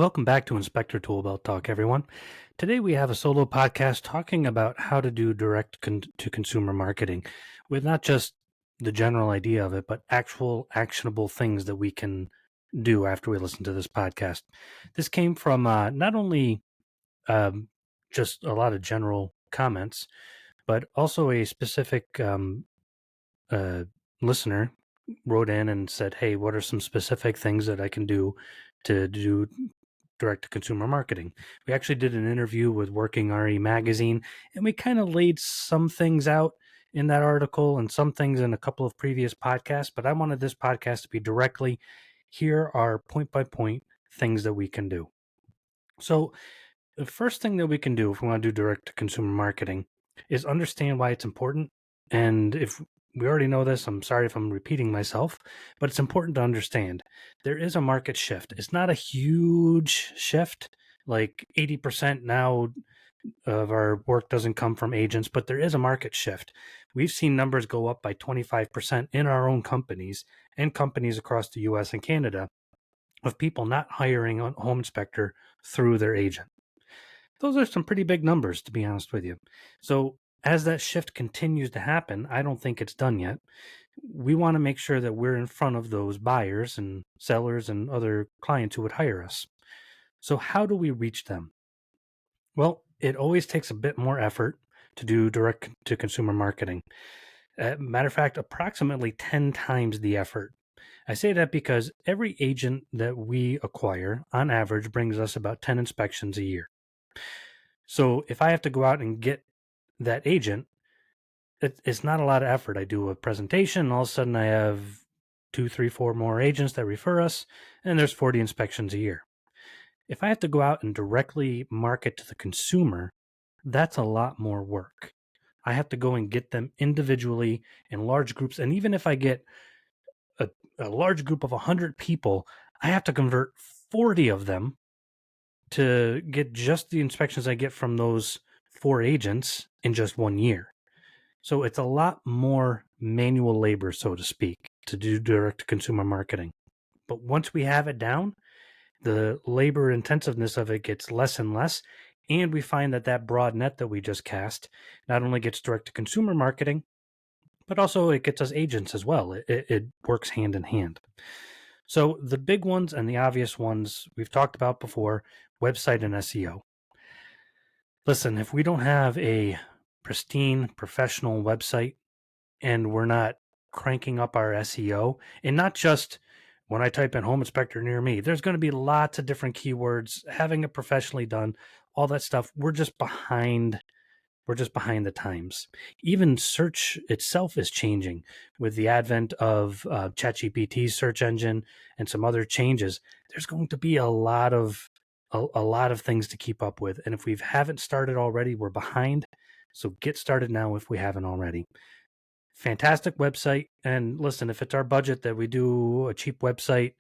Welcome back to Inspector Toolbelt Talk, everyone. Today we have a solo podcast talking about how to do to consumer marketing with not just the general idea of it, but actual actionable things that we can do after we listen to this podcast. This came from not only just a lot of general comments, but also a specific uh, listener wrote in and said, "Hey, what are some specific things that I can do to do direct to consumer marketing?" We actually did an interview with Working RE magazine, and we kind of laid some things out in that article and some things in a couple of previous podcasts. But I wanted this podcast to be directly here are point by point things that we can do. So, the first thing that we can do if we want to do direct to consumer marketing is understand why it's important. And if we already know this, I'm sorry if I'm repeating myself, but it's important to understand there is a market shift. It's not a huge shift, like 80% now of our work doesn't come from agents, but there is a market shift. We've seen numbers go up by 25% in our own companies and companies across the US and Canada of people not hiring a home inspector through their agent. Those are some pretty big numbers, to be honest with you. So as that shift continues to happen, I don't think it's done yet. We want to make sure that we're in front of those buyers and sellers and other clients who would hire us. So how do we reach them? Well, it always takes a bit more effort to do direct to consumer marketing. Matter of fact, approximately 10 times the effort. I say that because every agent that we acquire, on average, brings us about 10 inspections a year. So if I have to go out and get that agent, it's not a lot of effort. I do a presentation, and all of a sudden I have 2, 3, 4 more agents that refer us, and there's 40 inspections a year. If I have to go out and directly market to the consumer, that's a lot more work. I have to go and get them individually in large groups. And even if I get a large group of 100 people, I have to convert 40 of them to get just the inspections I get from those 4 agents in just 1 year. So it's a lot more manual labor, so to speak, to do direct to consumer marketing. But once we have it down, the labor intensiveness of it gets less and less. And we find that broad net that we just cast not only gets direct to consumer marketing, but also it gets us agents as well. It works hand in hand. So the big ones and the obvious ones we've talked about before, website and SEO. Listen, if we don't have a pristine professional website and we're not cranking up our SEO, and not just when I type in home inspector near me, there's going to be lots of different keywords, having it professionally done, all that stuff. We're just behind the times. Even search itself is changing with the advent of ChatGPT's search engine and some other changes. There's going to be a lot of things to keep up with. And if we haven't started already, we're behind. So get started now if we haven't already. Fantastic website. And listen, if it's our budget that we do a cheap website,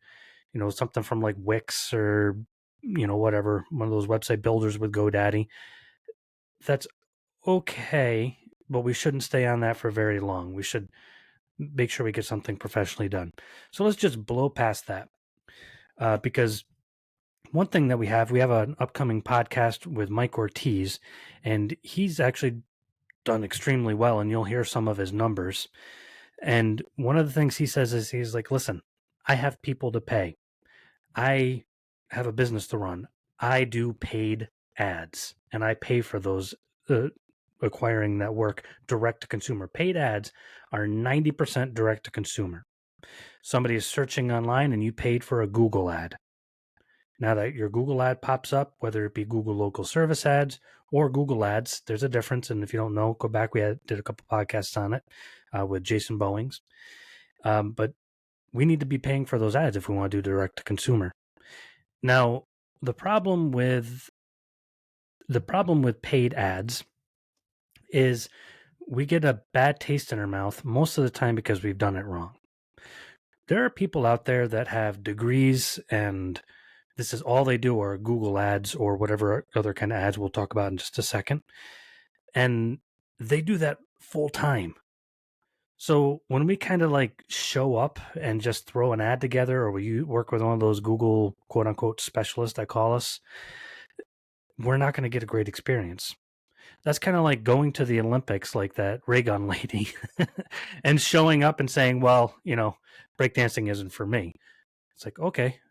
something from like Wix or, whatever, one of those website builders with GoDaddy, that's okay, but we shouldn't stay on that for very long. We should make sure we get something professionally done. So let's just blow past that because one thing that we have an upcoming podcast with Mike Ortiz, and he's actually done extremely well, and you'll hear some of his numbers. And one of the things he says is he's like, listen, I have people to pay. I have a business to run. I do paid ads, and I pay for those acquiring that work direct to consumer. Paid ads are 90% direct to consumer. Somebody is searching online and you paid for a Google ad. Now that your Google ad pops up, whether it be Google local service ads or Google ads, there's a difference. And if you don't know, go back. We did a couple podcasts on it with Jason Bowings. But we need to be paying for those ads if we want to do direct to consumer. Now, the problem with paid ads is we get a bad taste in our mouth most of the time because we've done it wrong. There are people out there that have degrees and this is all they do are Google ads or whatever other kind of ads we'll talk about in just a second. And they do that full time. So when we kind of like show up and just throw an ad together, or we work with one of those Google quote unquote specialists that call us, we're not going to get a great experience. That's kind of like going to the Olympics, like that ray gun lady, and showing up and saying, well, breakdancing isn't for me. It's like, okay,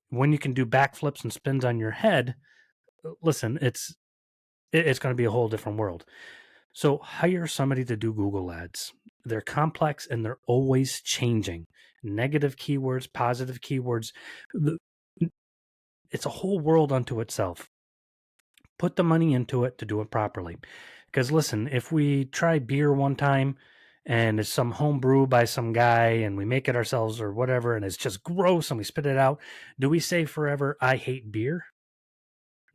when you can do backflips and spins on your head, listen, it's going to be a whole different world. So hire somebody to do Google ads. They're complex and they're always changing. Negative keywords, positive keywords. It's a whole world unto itself. Put the money into it to do it properly. Because listen, if we try beer one time and it's some home brew by some guy and we make it ourselves or whatever and it's just gross and we spit it out, do we say forever, I hate beer?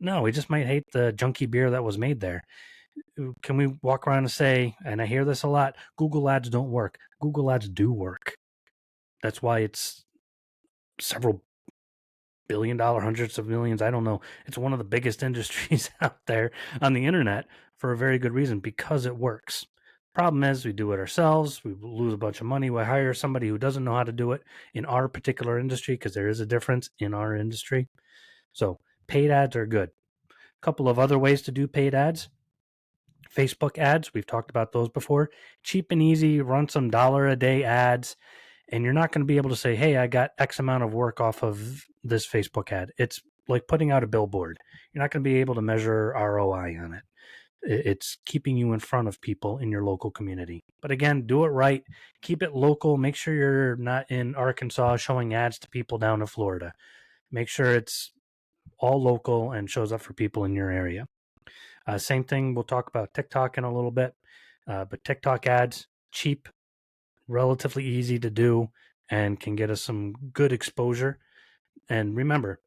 No, we just might hate the junky beer that was made there. Can we walk around and say, and I hear this a lot, Google ads don't work? Google ads do work. That's why it's several $1 billion, hundreds of millions. I don't know. It's one of the biggest industries out there on the internet for a very good reason, because it works. Problem is, we do it ourselves. We lose a bunch of money. We hire somebody who doesn't know how to do it in our particular industry, because there is a difference in our industry. So paid ads are good. A couple of other ways to do paid ads. Facebook ads, we've talked about those before. Cheap and easy, run some dollar a day ads, and you're not going to be able to say, hey, I got X amount of work off of this Facebook ad. It's like putting out a billboard. You're not going to be able to measure ROI on it. It's keeping you in front of people in your local community. But again, do it right. Keep it local. Make sure you're not in Arkansas showing ads to people down in Florida. Make sure it's all local and shows up for people in your area. Same thing, we'll talk about TikTok in a little bit, but TikTok ads, cheap, relatively easy to do, and can get us some good exposure. And remember,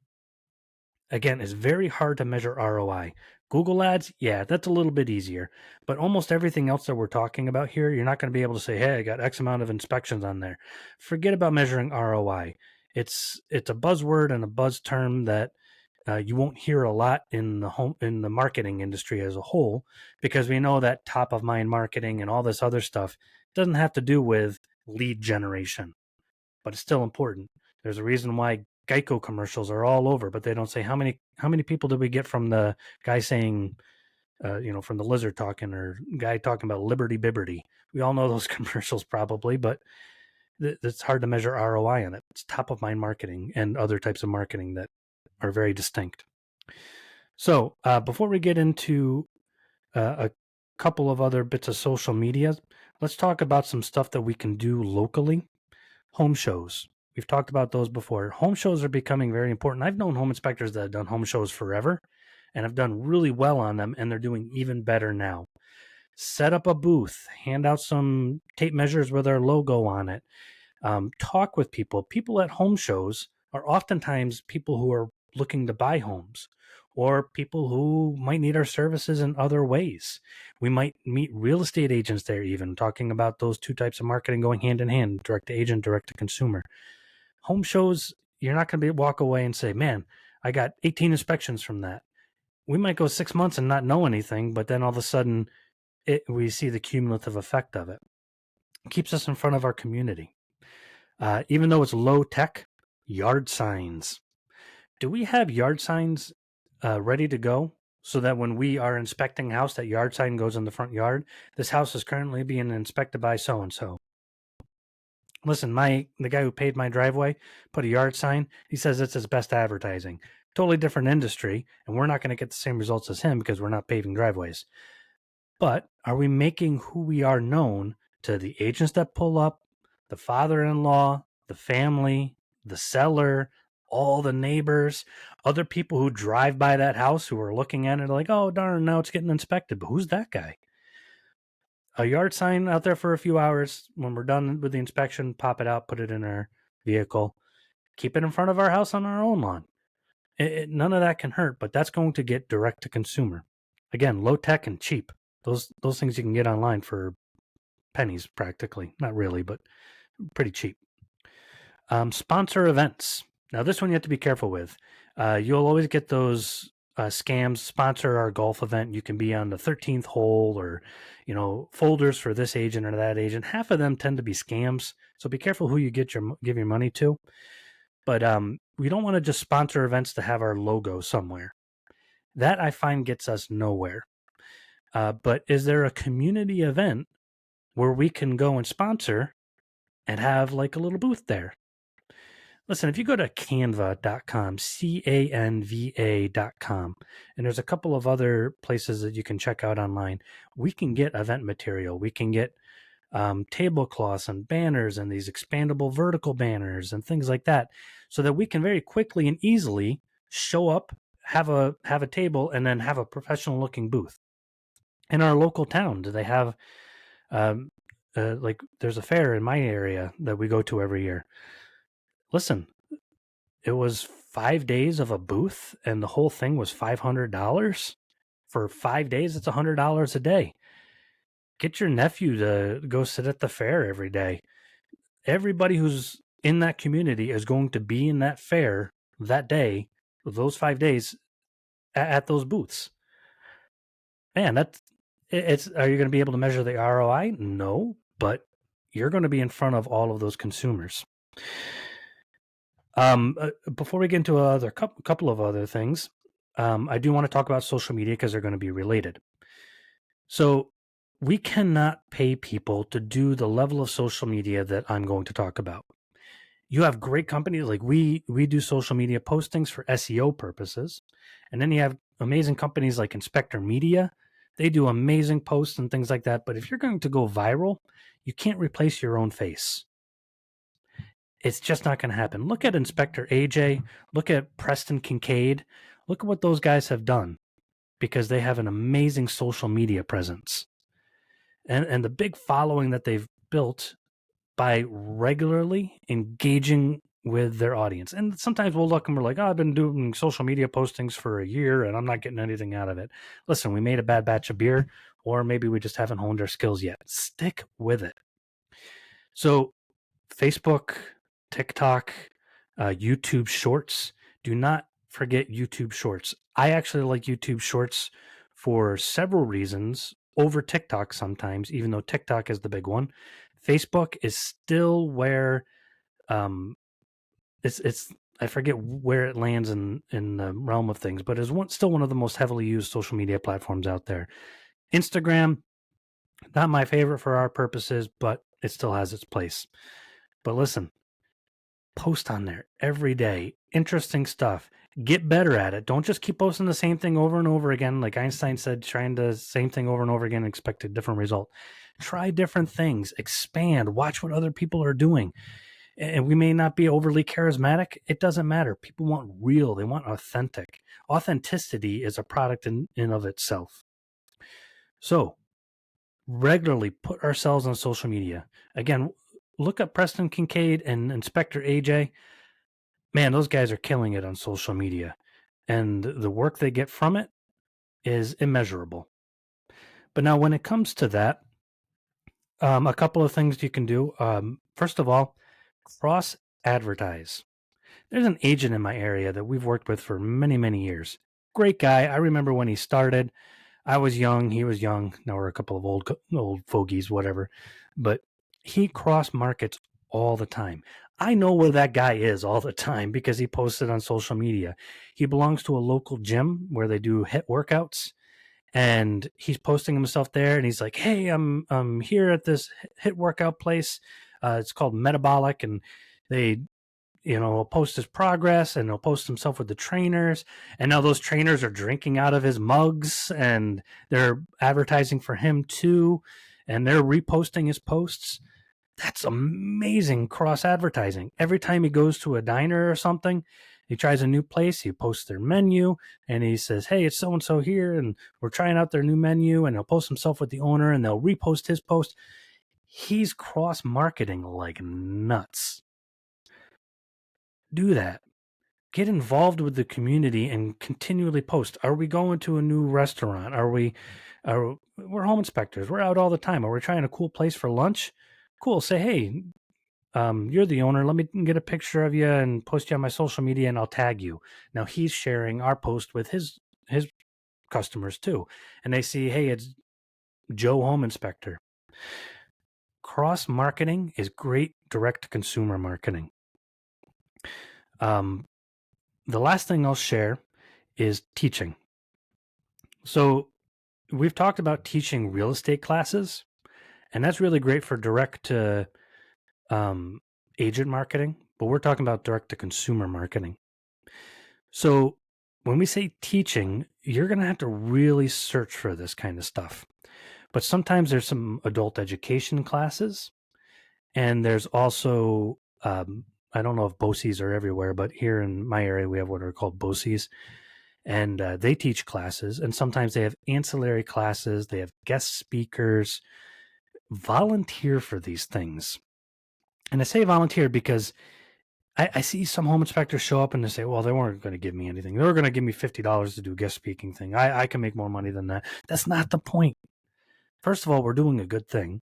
again, it's very hard to measure ROI. Google ads, yeah, that's a little bit easier, but almost everything else that we're talking about here, you're not going to be able to say, hey, I got X amount of inspections on there. Forget about measuring ROI. It's a buzzword and a buzz term that you won't hear a lot in the marketing industry as a whole, because we know that top of mind marketing and all this other stuff doesn't have to do with lead generation, but it's still important. There's a reason why Geico commercials are all over, but they don't say how many people did we get from the guy saying, from the lizard talking, or guy talking about Liberty Bibberty. We all know those commercials probably, but it's hard to measure ROI on it. It's top of mind marketing and other types of marketing that are very distinct. So before we get into a couple of other bits of social media, let's talk about some stuff that we can do locally. Home shows. We've talked about those before. Home shows are becoming very important. I've known home inspectors that have done home shows forever and have done really well on them, and they're doing even better now. Set up a booth, hand out some tape measures with our logo on it. Talk with people. People at home shows are oftentimes people who are looking to buy homes, or people who might need our services in other ways. We might meet real estate agents there, even talking about those two types of marketing going hand in hand, direct to agent, direct to consumer. Home shows, you're not going to walk away and say, man, I got 18 inspections from that. We might go 6 months and not know anything, but then all of a sudden we see the cumulative effect of it. It keeps us in front of our community. Even though it's low tech, yard signs. Do we have yard signs ready to go so that when we are inspecting a house, that yard sign goes in the front yard? This house is currently being inspected by so and so. Listen, the guy who paved my driveway put a yard sign. He says it's his best advertising. Totally different industry, and we're not going to get the same results as him because we're not paving driveways. But are we making who we are known to the agents that pull up, the father-in-law, the family, the seller, all the neighbors, other people who drive by that house who are looking at it like, oh, darn, now it's getting inspected. But who's that guy? A yard sign out there for a few hours. When we're done with the inspection, pop it out, put it in our vehicle, keep it in front of our house on our own lawn. None of that can hurt, but that's going to get direct to consumer. Again, low tech and cheap. Those things you can get online for pennies practically. Not really, but pretty cheap. Sponsor events. Now, this one you have to be careful with. You'll always get those scams sponsor our golf event. You can be on the 13th hole, or folders for this agent or that agent. Half of them tend to be scams, so be careful who you give your money to. But we don't want to just sponsor events to have our logo somewhere. That I find gets us nowhere. But is there a community event where we can go and sponsor and have like a little booth there? Listen, if you go to canva.com, canva.com, and there's a couple of other places that you can check out online, we can get event material. We can get tablecloths and banners and these expandable vertical banners and things like that, so that we can very quickly and easily show up, have a table, and then have a professional looking booth. In our local town, do they have like there's a fair in my area that we go to every year. Listen, it was 5 days of a booth, and the whole thing was $500 for 5 days. It's $100 a day. Get your nephew to go sit at the fair every day. Everybody who's in that community is going to be in that fair that day, those 5 days, at those booths. Man, it's. Are you going to be able to measure the ROI? No, but you're going to be in front of all of those consumers. Before we get into a couple of other things, I do want to talk about social media because they're going to be related. So we cannot pay people to do the level of social media that I'm going to talk about. You have great companies like we do social media postings for SEO purposes, and then you have amazing companies like Inspector Media. They do amazing posts and things like that. But if you're going to go viral, you can't replace your own face. It's just not going to happen. Look at Inspector AJ. Look at Preston Kincaid. Look at what those guys have done, because they have an amazing social media presence. And the big following that they've built by regularly engaging with their audience. And sometimes we'll look and we're like, oh, I've been doing social media postings for a year and I'm not getting anything out of it. Listen, we made a bad batch of beer, or maybe we just haven't honed our skills yet. Stick with it. So Facebook, TikTok, YouTube Shorts. Do not forget YouTube Shorts. I actually like YouTube Shorts for several reasons over TikTok sometimes, even though TikTok is the big one. Facebook is still where it's I forget where it lands in the realm of things, but is still one of the most heavily used social media platforms out there. Instagram, not my favorite for our purposes, but it still has its place. But listen, post on there every day. Interesting stuff. Get better at it. Don't just keep posting the same thing over and over again. Like Einstein said, trying the same thing over and over again and expect a different result. Try different things. Expand. Watch what other people are doing. And we may not be overly charismatic. It doesn't matter. People want real. They want authentic. Authenticity is a product in of itself. So regularly put ourselves on social media. Again, look up Preston Kincaid and Inspector AJ. Man, those guys are killing it on social media. And the work they get from it is immeasurable. But now when it comes to that, a couple of things you can do. First of all, cross-advertise. There's an agent in my area that we've worked with for many, many years. Great guy. I remember when he started. I was young. He was young. Now we're a couple of old fogies, whatever. But he cross markets all the time. I know where that guy is all the time because he posted on social media. He belongs to a local gym where they do HIIT workouts, and he's posting himself there. And he's like, "Hey, I'm here at this HIIT workout place. It's called Metabolic," and they he'll post his progress and he'll post himself with the trainers. And now those trainers are drinking out of his mugs and they're advertising for him too. And they're reposting his posts. That's amazing cross advertising. Every time he goes to a diner or something, he tries a new place, he posts their menu and he says, "Hey, it's so and so here and we're trying out their new menu." And he'll post himself with the owner and they'll repost his post. He's cross marketing like nuts. Do that. Get involved with the community and continually post. Are we going to a new restaurant? We're home inspectors. We're out all the time. Are we trying a cool place for lunch? Cool. Say, "Hey, you're the owner. Let me get a picture of you and post you on my social media and I'll tag you." Now he's sharing our post with his his customers too, and they see, hey, it's Joe Home Inspector. Cross marketing is great direct to consumer marketing. The last thing I'll share is teaching. So we've talked about teaching real estate classes, and that's really great for direct to agent marketing, but we're talking about direct to consumer marketing. So when we say teaching, you're going to have to really search for this kind of stuff. But sometimes there's some adult education classes, and there's also, I don't know if BOCES are everywhere, but here in my area, we have what are called BOCES, and they teach classes, and sometimes they have ancillary classes, they have guest speakers. Volunteer for these things. And I say volunteer because I see some home inspectors show up and they say, well, they weren't going to give me anything. They were going to give me $50 to do a guest speaking thing. I can make more money than that. That's not the point. First of all, we're doing a good thing.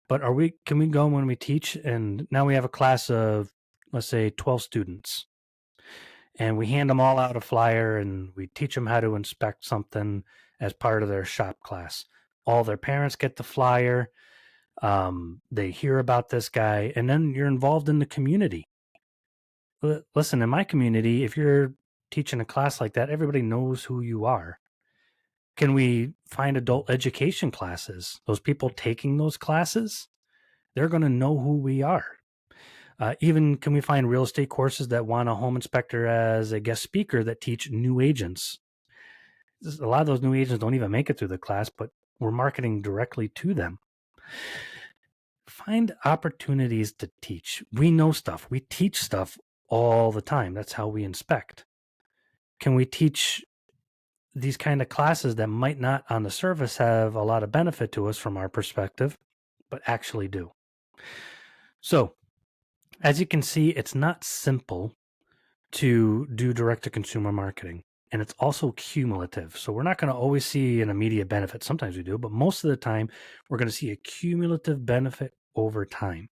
But can we go when we teach and now we have a class of, let's say, 12 students, and we hand them all out a flyer and we teach them how to inspect something as part of their shop class. All their parents get the flyer. They hear about this guy, and then you're involved in the community. Listen, in my community, if you're teaching a class like that, everybody knows who you are. Can we find adult education classes? Those people taking those classes, they're going to know who we are. Even can we find real estate courses that want a home inspector as a guest speaker that teach new agents? A lot of those new agents don't even make it through the class, but we're marketing directly to them. Find opportunities to teach. We know stuff. We teach stuff all the time. That's how we inspect. Can we teach these kind of classes that might not on the surface have a lot of benefit to us from our perspective, but actually do? So, as you can see, it's not simple to do direct to consumer marketing, and it's also cumulative. So we're not going to always see an immediate benefit. Sometimes we do, but most of the time we're going to see a cumulative benefit over time.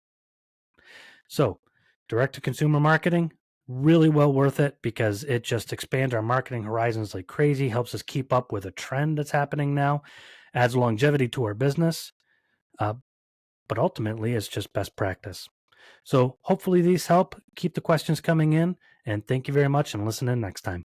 So direct to consumer marketing, really well worth it because it just expands our marketing horizons like crazy, helps us keep up with a trend that's happening now, adds longevity to our business, but ultimately it's just best practice. So hopefully these help. Keep the questions coming in, and thank you very much, and listen in next time.